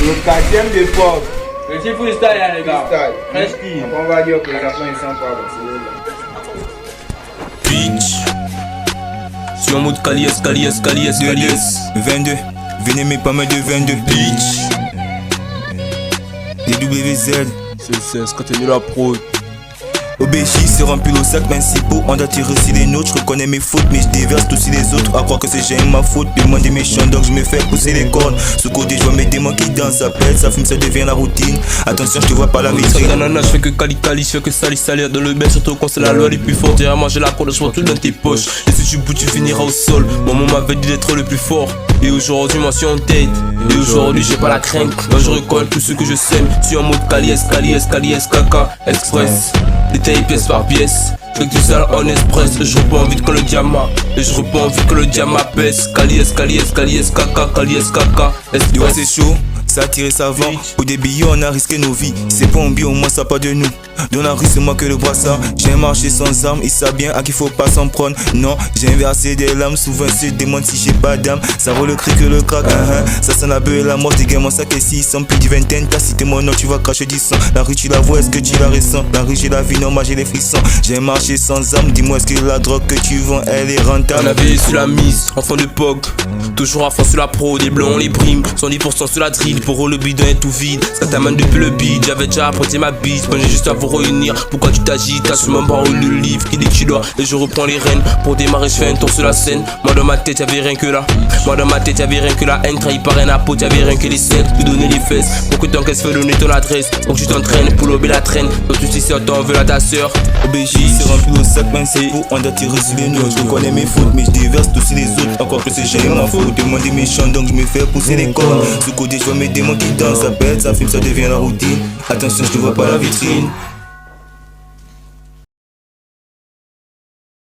Le quatrième d'époque. Petit freestyle, hein, les gars. Freestyle. Après, on va dire que les enfants ils sont pas Bitch. Sur en mode Caliès, 22. Venez mes pas mal de 22. Bitch. DWZ. C'est quand t'es nul à prod. OBJ se remplit le sac principaux. On doit tirer aussi les nôtres. Je reconnais mes fautes, mais je déverse aussi les autres. À croire que c'est jamais ma faute. Demande des méchants, donc je me fais pousser les cornes. Sous côté, je vois mes démons qui dansent. Ça pète, ça fume, ça devient la routine. Attention, je te vois pas la vitrine. Je fais que cali, je fais que salir dans le bain. Surtout quand c'est la loi les plus fortes. Et à manger la corde, je vois tout dans tes poches. Et si tu bouges, tu finiras au sol. Maman m'avait dit d'être le plus fort. Et aujourd'hui, moi, je suis en tête. Et aujourd'hui, j'ai pas la crainte. Moi, je recolle tout ce que je sème. Je suis en mode Caliès, caca, express. Détaillé pièce par pièce. Je fais que du sale en express. Et je reprends vite que le diamant. Et je reprends vite que le diamant pèse. Caliès, caca, express. Ouais, c'est chaud. Ça a tiré ça vend. Pour des billets, on a risqué nos vies. C'est pas un billet, au moins ça pas de nous. Dans la rue, c'est moi que le vois ça. J'ai marché sans armes, ils savent bien à qui faut pas s'en prendre. Non, j'ai inversé des lames. Souvent, se demande si j'ai pas d'âme. Ça vaut le cri que le crack. Ça sent la beuh et la mort. Des gamins, ça qu'est-ce qu'ils sont plus d'une vingtaine. T'as cité mon nom, tu vas cracher du sang. La rue, tu la vois, est-ce que tu la ressens? La rue, j'ai la vie, non, moi j'ai les frissons. J'ai marché sans armes. Dis-moi, est-ce que la drogue que tu vends, elle est rentable? On avait sur la mise, enfant de POG. Toujours à fond sur la pro, des blancs on les brime. 110% sur la drill, pour eux le bidon est tout vide. Ça t'amène depuis le beat, j'avais déjà apprenti ma bise. Moi j'ai juste à vous réunir, pourquoi tu t'agites? T'as sur mon barreau le livre qui dit que tu dois. Et je reprends les rênes, pour démarrer je fais un tour sur la scène. Moi dans ma tête y'avait rien que là. Moi dans ma tête y'avait rien que la haine. Trahi par un apôtre, y'avait rien que les secs. Tu donnais les fesses, beaucoup de temps qu'elle se fait donner ton adresse. Donc tu t'entraînes pour lober la traîne. Donc tu sais si t'en veux à ta soeur. OBJ c'est rempli le sac principaux. On doit tirer sur les nôtres. Je reconnais mes fautes, mais je déverse aussi les autres. Encore que c'est jamais ma faute. Demande des méchants, donc je me fais pousser les cornes. Sous côté, je vois mes démons qui dansent. Ça pète, ça fume, ça devient la routine. Attention, je te vois pas la vitrine.